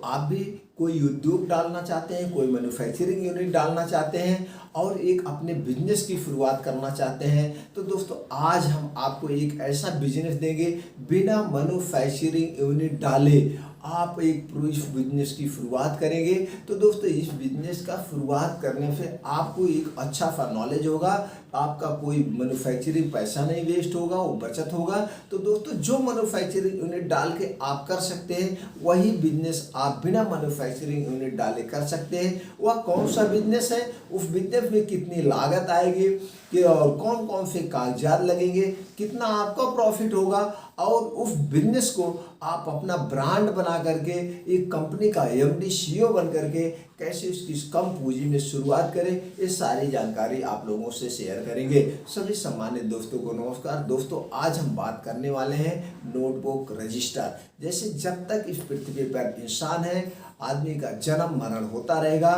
आप भी कोई उद्योग डालना चाहते हैं, कोई मैन्युफैक्चरिंग यूनिट डालना चाहते हैं और एक अपने बिजनेस की शुरुआत करना चाहते हैं, तो दोस्तों आज हम आपको एक ऐसा बिजनेस देंगे बिना मैन्युफैक्चरिंग यूनिट डाले आप एक इस बिजनेस की शुरुआत करेंगे। तो दोस्तों इस बिजनेस का शुरुआत करने से आपको एक अच्छा सा नॉलेज होगा, आपका कोई मैन्युफैक्चरिंग पैसा नहीं वेस्ट होगा, वो बचत होगा। तो दोस्तों जो मैन्युफैक्चरिंग यूनिट डाल के आप कर सकते हैं वही बिजनेस आप बिना मैन्युफैक्चरिंग यूनिट डाले कर सकते हैं। वह कौन सा बिजनेस है, उस बिजनेस में कितनी लागत आएगी कि और कौन कौन से कागजात लगेंगे, कितना आपका प्रॉफिट होगा और उस बिजनेस को आप अपना ब्रांड बना करके एक कंपनी का एमडी सीईओ बन करके कैसे उसकी कम पूंजी में शुरुआत करें, ये सारी जानकारी आप लोगों से शेयर करेंगे। सभी सम्मानित दोस्तों को नमस्कार। दोस्तों आज हम बात करने वाले हैं नोटबुक रजिस्टर। जैसे जब तक इस पृथ्वी पर इंसान है आदमी का जन्म मरण होता रहेगा,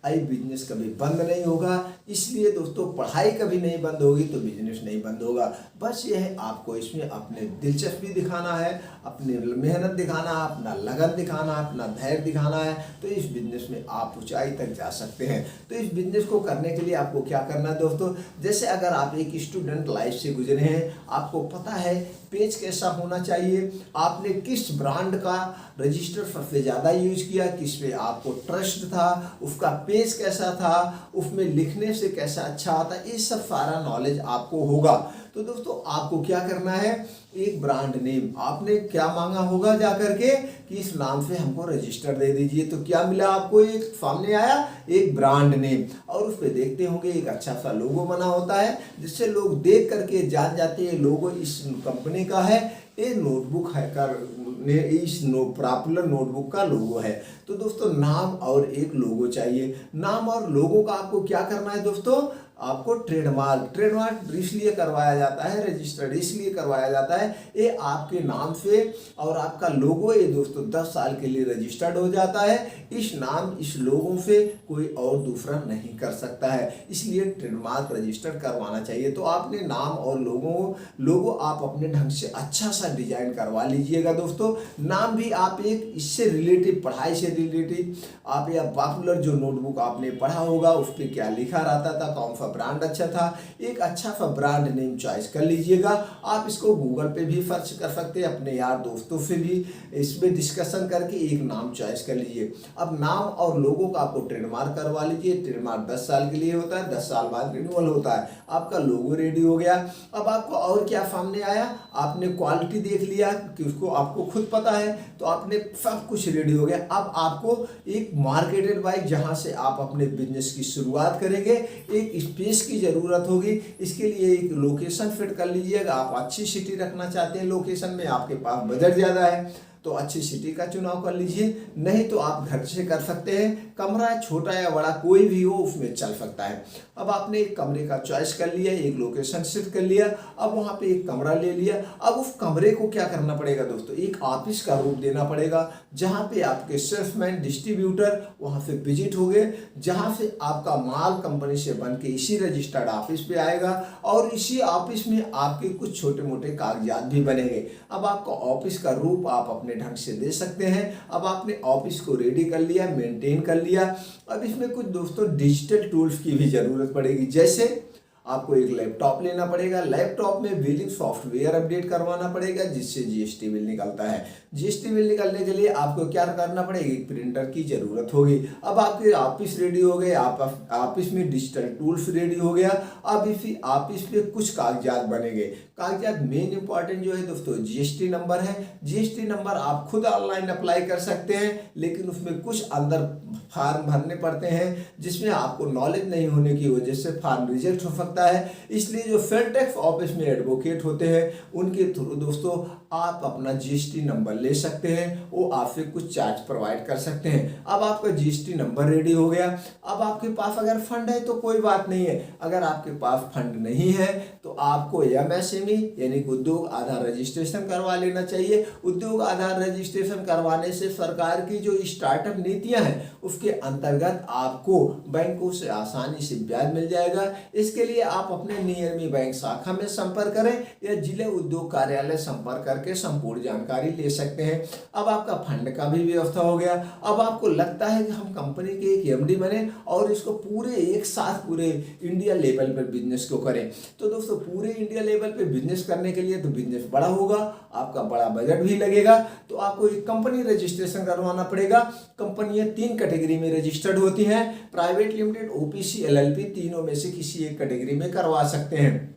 आई बिजनेस कभी बंद नहीं होगा। इसलिए दोस्तों पढ़ाई कभी नहीं बंद होगी तो बिजनेस नहीं बंद होगा। बस यह है आपको इसमें अपने दिलचस्पी दिखाना है, अपनी मेहनत दिखाना है, अपना लगन दिखाना है, अपना धैर्य दिखाना है, तो इस बिजनेस में आप ऊंचाई तक जा सकते हैं। तो इस बिजनेस को करने के लिए आपको क्या करना है दोस्तों, जैसे अगर आप एक स्टूडेंट लाइफ से गुजरे हैं, आपको पता है पेज कैसा होना चाहिए, आपने किस ब्रांड का रजिस्टर सबसे ज़्यादा यूज किया, किस पे आपको ट्रस्ट था, उसका पेज कैसा था, उसमें लिखने से कैसा अच्छा आता, ये सब सारा नॉलेज आपको होगा। तो दोस्तों आपको क्या करना है, एक ब्रांड नेम आपने क्या मांगा होगा जा करके कि इस नाम से हमको रजिस्टर दे दीजिए। तो क्या मिला आपको, एक सामने आया एक ब्रांड नेम और उस पर देखते होंगे एक अच्छा सा लोगो बना होता है जिससे लोग देख करके जान जाते हैं लोगो इस कंपनी का है, ये नोटबुक है इस पॉपुलर नोटबुक का लोगो है। तो दोस्तों नाम और एक लोगो चाहिए। नाम और लोगो का आपको क्या करना है दोस्तों, आपको ट्रेडमार्क इसलिए करवाया जाता है, रजिस्टर्ड इसलिए करवाया जाता है, ये आपके नाम से और आपका लोगो ये दोस्तों 10 साल के लिए रजिस्टर्ड हो जाता है। इस नाम इस लोगों से कोई और दूसरा नहीं कर सकता है, इसलिए ट्रेडमार्क रजिस्टर्ड करवाना चाहिए। तो आपने नाम और लोगो आप अपने ढंग से अच्छा सा डिजाइन करवा लीजिएगा दोस्तों। नाम भी आप एक इससे रिलेटिव, पढ़ाई से रिलेटिव, आप या पॉपुलर जो नोटबुक आपने पढ़ा होगा उस पर क्या लिखा रहता था, कौन सा ब्रांड अच्छा था, एक अच्छा सा ब्रांड नेम चॉइस कर लीजिएगा। आप इसको गूगल पे भी सर्च कर सकते हैं, अपने यार दोस्तों से भी इसमें डिस्कशन करके एक नाम चॉइस कर लीजिए। अब नाम और लोगों का आपको ट्रेडमार्क करवा लीजिए। ट्रेडमार्क 10 साल के लिए होता है, 10 साल बाद रिन्यूअल होता है। आपका लोगो रेडी हो गया। अब आपको और क्या सामने आया, आपने क्वालिटी देख लिया कि उसको आपको खुद पता है, तो आपने सब कुछ रेडी हो गया। अब आपको एक मार्केटेड बाय जहां से आप अपने बिजनेस की शुरुआत करेंगे, एक स्पेस की जरूरत होगी। इसके लिए एक लोकेशन फिट कर लीजिएगा। आप अच्छी सिटी रखना चाहते हैं, लोकेशन में आपके पास बजट ज़्यादा है तो अच्छी सिटी का चुनाव कर लीजिए, नहीं तो आप घर से कर सकते हैं। कमरा छोटा या बड़ा कोई भी हो उसमें चल सकता है। अब आपने एक कमरे का चॉइस कर लिया, एक लोकेशन शिफ्ट कर लिया, अब वहाँ पे एक कमरा ले लिया। अब उस कमरे को क्या करना पड़ेगा दोस्तों, एक ऑफिस का रूप देना पड़ेगा जहाँ पे आपके सेल्समैन डिस्ट्रीब्यूटर वहाँ से विजिट हो गए, जहाँ से आपका माल कंपनी से बन के इसी रजिस्टर्ड ऑफिस पे आएगा और इसी ऑफिस में आपके कुछ छोटे मोटे कागजात भी बनेंगे। अब आपका ऑफिस का रूप आप अपने ढंग से दे सकते हैं। अब आपने ऑफिस को रेडी कर लिया, मेंटेन कर लिया। अब इसमें कुछ दोस्तों डिजिटल टूल्स की भी जरूरत पड़ेगी, जैसे आपको एक लैपटॉप लेना पड़ेगा। लैपटॉप में बिलिंग सॉफ्टवेयर अपडेट करवाना पड़ेगा जिससे जीएसटी बिल निकलता है। जीएसटी बिल निकलने के लिए आपको क्या करना पड़ेगा, एक प्रिंटर की जरूरत होगी। अब आपके ऑफिस रेडी हो गए, आप ऑफिस में डिजिटल टूल्स रेडी हो गया। अब इसी ऑफिस पे कुछ कागजात बनेंगे। कागजात मेन इंपॉर्टेंट जो है दोस्तों जीएसटी नंबर है। जीएसटी नंबर आप खुद ऑनलाइन अप्लाई कर सकते हैं, लेकिन उसमें कुछ अंदर फॉर्म भरने पड़ते हैं जिसमें आपको नॉलेज नहीं होने की वजह से फॉर्म रिजेक्ट हो सकता है। इसलिए जो सेल टैक्स ऑफिस में एडवोकेट होते हैं उनके थ्रू दोस्तों आप अपना जीएसटी नंबर ले सकते हैं, वो आपसे कुछ चार्ज प्रोवाइड कर सकते हैं। अब आपका जीएसटी नंबर रेडी हो गया। अब आपके पास अगर फंड है तो कोई बात नहीं है, अगर आपके पास फंड नहीं है तो आपको एमएसएमई यानी कि उद्योग आधार रजिस्ट्रेशन करवा लेना चाहिए। उद्योग आधार रजिस्ट्रेशन करवाने से सरकार की जो स्टार्टअप नीतियां हैं उसके अंतर्गत आपको बैंकों से आसानी से ब्याज मिल जाएगा। इसके लिए आप अपने नियमित बैंक शाखा में संपर्क करें या जिले उद्योग कार्यालय संपर्क करके करके संपूर्ण जानकारी ले सकते हैं। अब आपका फंड का भी व्यवस्था हो गया। अब आपको लगता है कि हम कंपनी के एक एमडी बने और इसको पूरे एक साथ पूरे इंडिया लेवल पर बिजनेस को करें। तो दोस्तों पूरे इंडिया लेवल पे बिजनेस करने के लिए तो बिजनेस बड़ा होगा, आपका बड़ा बजट भी लगेगा, तो आपको एक कंपनी रजिस्ट्रेशन करवाना पड़ेगा। कंपनियां 3 कैटेगरी में रजिस्टर्ड होती हैं, प्राइवेट लिमिटेड, ओपीसी, एलएलपी, तीनों में से किसी एक कैटेगरी में करवा सकते हैं।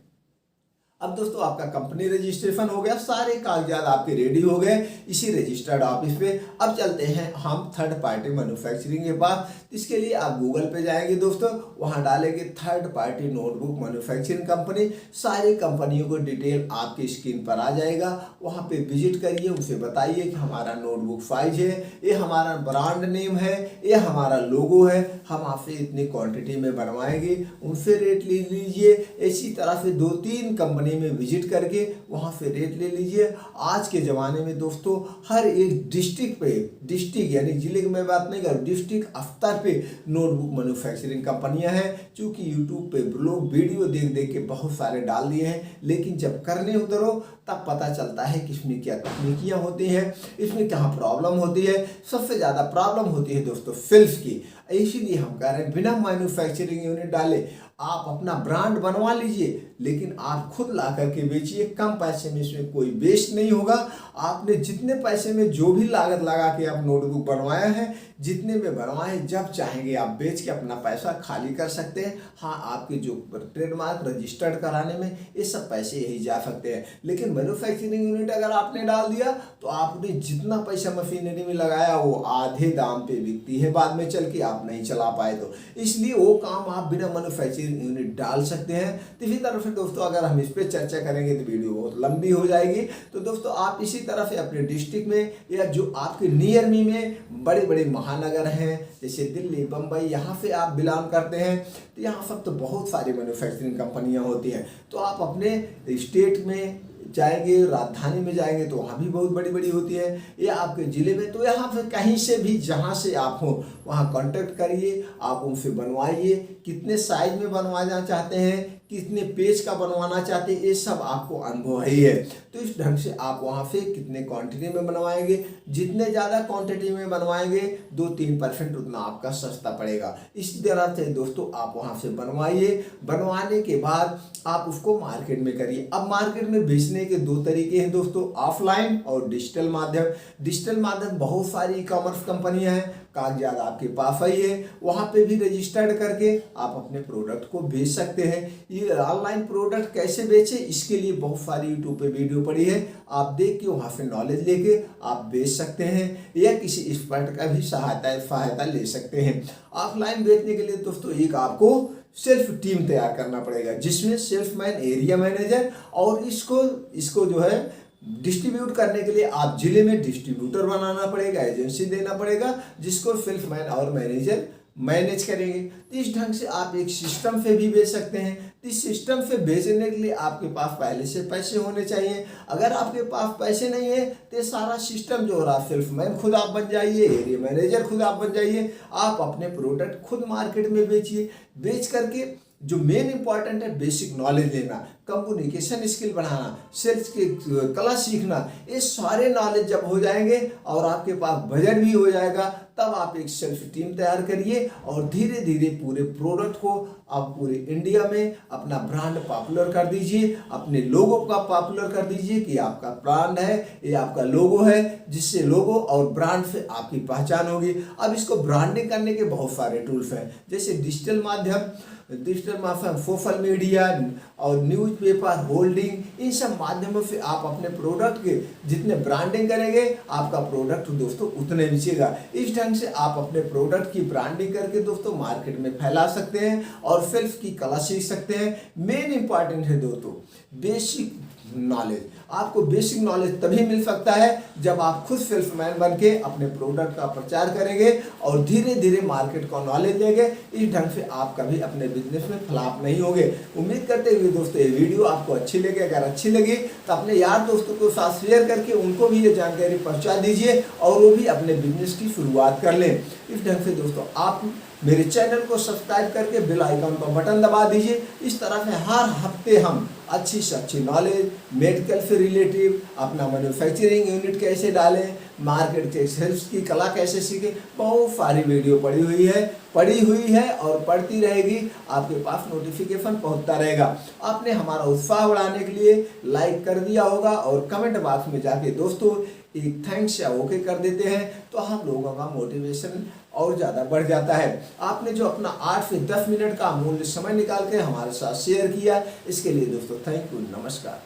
अब दोस्तों आपका कंपनी रजिस्ट्रेशन हो गया, सारे कागजात आपके रेडी हो गए इसी रजिस्टर्ड ऑफिस पे। अब चलते हैं हम थर्ड पार्टी मैन्युफैक्चरिंग के पास। इसके लिए आप गूगल पे जाएंगे दोस्तों, वहां डालेंगे third party notebook manufacturing company, सारी कंपनियों को डिटेल आपकी स्क्रीन पर आ जाएगा। वहां पे विजिट करिए, उनसे बताइए कि हमारा नोटबुक साइज है, ये हमारा ब्रांड नेम है, ये हमारा लोगो है, हम आपसे इतनी क्वांटिटी में बनवाएंगे, उनसे रेट ले लीजिए। इसी तरह से 2-3 कंपनी में विजिट करके वहां से रेट ले लीजिए। आज के ज़माने में दोस्तों हर एक डिस्ट्रिक्ट पे, डिस्ट्रिक्ट यानी जिले की मैं बात नहीं कर, डिस्ट्रिक्ट स्तर पे नोटबुक मैन्युफैक्चरिंग कंपनियां हैं। चूँकि यूट्यूब पे लोग वीडियो देख देख के बहुत सारे डाल दिए हैं, लेकिन जब करने उतरो तब पता चलता है कि इसमें क्या तकनीकियाँ होती हैं, इसमें कहाँ प्रॉब्लम होती है। सबसे ज़्यादा प्रॉब्लम होती है दोस्तों सेल्स की। इसीलिए हम कह रहे हैं बिना मैन्युफैक्चरिंग यूनिट डाले आप अपना ब्रांड बनवा लीजिए, लेकिन आप खुद ला करके बेचिए। कम पैसे में इसमें कोई वेस्ट नहीं होगा। आपने जितने पैसे में जो भी लागत लगा के आप नोटबुक बनवाया है, जितने में बनवाए, जब चाहेंगे आप बेच के अपना पैसा खाली कर सकते हैं। हाँ, आपके जो ट्रेडमार्क रजिस्टर्ड कराने में ये सब पैसे यही जा सकते हैं, लेकिन मैन्युफैक्चरिंग यूनिट अगर आपने डाल दिया तो आपने जितना पैसा मशीनरी में लगाया वो आधे दाम पे बिकती है बाद में चल के, आप नहीं चला पाए तो। इसलिए वो काम आप बिना मैन्युफैक्चरिंग यूनिट डाल सकते हैं। तो इसी तरह से दोस्तों अगर हम इस पर चर्चा करेंगे तो वीडियो बहुत लंबी हो जाएगी। तो दोस्तों आप इसी तरह से अपने डिस्ट्रिक्ट में या जो आपके नियर मी में बड़े बड़े महानगर हैं, जैसे दिल्ली, बम्बई, यहाँ से आप बिलोंग करते हैं, तो यहाँ सब तो बहुत सारी मैन्युफैक्चरिंग कंपनियाँ होती हैं। तो आप अपने स्टेट में जाएंगे, राजधानी में जाएंगे तो वहाँ भी बहुत बड़ी बड़ी होती है, या आपके ज़िले में, तो यहाँ पे कहीं से भी जहाँ से आप हो वहाँ कांटेक्ट करिए, आप उनसे बनवाइए। कितने साइज में बनवाना चाहते हैं, कितने पेज का बनवाना चाहते हैं, ये सब आपको अनुभव ही है। तो इस ढंग से आप वहाँ से कितने क्वांटिटी में बनवाएंगे, जितने ज़्यादा क्वांटिटी में बनवाएंगे 2-3% उतना आपका सस्ता पड़ेगा। इस तरह से दोस्तों आप वहाँ से बनवाइए। बनवाने के बाद आप उसको मार्केट में करिए। अब मार्केट में बेचने के 2 तरीके हैं दोस्तों, ऑफलाइन और डिजिटल माध्यम। डिजिटल माध्यम बहुत सारी ई कॉमर्स कंपनियाँ हैं, कागजात आपके पास ही है, वहाँ पे भी रजिस्टर्ड करके आप अपने प्रोडक्ट को बेच सकते हैं। ये ऑनलाइन प्रोडक्ट कैसे बेचें, इसके लिए बहुत सारी यूट्यूब पे वीडियो पड़ी है, आप देख के वहाँ से नॉलेज लेके आप बेच सकते हैं, या किसी एक्सपर्ट का भी सहायता ले सकते हैं। ऑफलाइन बेचने के लिए दोस्तों एक आपको सेल्फ टीम तैयार करना पड़ेगा, जिसमें सेल्समैन, एरिया मैनेजर, और इसको जो है डिस्ट्रीब्यूट करने के लिए आप जिले में डिस्ट्रीब्यूटर बनाना पड़ेगा, एजेंसी देना पड़ेगा, जिसको सेल्समैन और मैनेजर मैनेज करेंगे। तो इस ढंग से आप एक सिस्टम से भी बेच सकते हैं। इस सिस्टम से बेचने के लिए आपके पास पहले से पैसे होने चाहिए। अगर आपके पास पैसे नहीं है तो सारा सिस्टम जो हो रहा है, सेल्समैन खुद आप बन जाइए, एरिया मैनेजर खुद आप बन जाइए, आप अपने प्रोडक्ट खुद मार्केट में बेचिए। बेच करके जो मेन इंपॉर्टेंट है बेसिक नॉलेज लेना, कम्युनिकेशन स्किल बढ़ाना, सेल्स की कला सीखना, ये सारे नॉलेज जब हो जाएंगे और आपके पास बजट भी हो जाएगा, तब आप एक सेल्फ टीम तैयार करिए और धीरे धीरे पूरे प्रोडक्ट को आप पूरे इंडिया में अपना ब्रांड पॉपुलर कर दीजिए, अपने लोगो का पॉपुलर कर दीजिए कि आपका ब्रांड है, ये आपका लोगो है, जिससे लोगो और ब्रांड से आपकी पहचान होगी। अब इसको ब्रांडिंग करने के बहुत सारे टूल्स हैं, जैसे डिजिटल माध्यम, सोशल मीडिया और न्यूज़पेपर, होल्डिंग, इन सब माध्यमों से आप अपने प्रोडक्ट के जितने ब्रांडिंग करेंगे आपका प्रोडक्ट दोस्तों उतने बेचेगा। इस ढंग से आप अपने प्रोडक्ट की ब्रांडिंग करके दोस्तों मार्केट में फैला सकते हैं और सेल्स की कला सीख सकते हैं। मेन इंपॉर्टेंट है दोस्तों बेसिक नॉलेज। आपको बेसिक नॉलेज तभी मिल सकता है जब आप खुद सेल्समैन बन के अपने प्रोडक्ट का प्रचार करेंगे और धीरे धीरे मार्केट का नॉलेज लेंगे। इस ढंग से आप कभी अपने बिजनेस में फ्लॉप नहीं होंगे। उम्मीद करते हुए दोस्तों ये वीडियो आपको अच्छी लगे, अगर अच्छी लगी तो अपने यार दोस्तों को साथ शेयर करके उनको भी ये जानकारी पहुंचा दीजिए और वो भी अपने बिजनेस की शुरुआत कर लें। इस ढंग से दोस्तों आप मेरे चैनल को सब्सक्राइब करके बेल आइकन का बटन दबा दीजिए। इस तरह से हर हफ्ते हम अच्छी से अच्छी नॉलेज, मेडिकल से रिलेटिव, अपना मैन्युफैक्चरिंग यूनिट कैसे डालें, मार्केट के सेल्स की कला कैसे सीखें, बहुत सारी वीडियो पड़ी हुई है और पढ़ती रहेगी, आपके पास नोटिफिकेशन पहुंचता रहेगा। आपने हमारा उत्साह बढ़ाने के लिए लाइक कर दिया होगा और कमेंट बॉक्स में जाके दोस्तों एक थैंक्स या ओके कर देते हैं, तो हम लोगों का मोटिवेशन और ज़्यादा बढ़ जाता है। आपने जो अपना 8 से 10 मिनट का अमूल्य समय निकाल के हमारे साथ शेयर किया, इसके लिए दोस्तों थैंक यू, नमस्कार।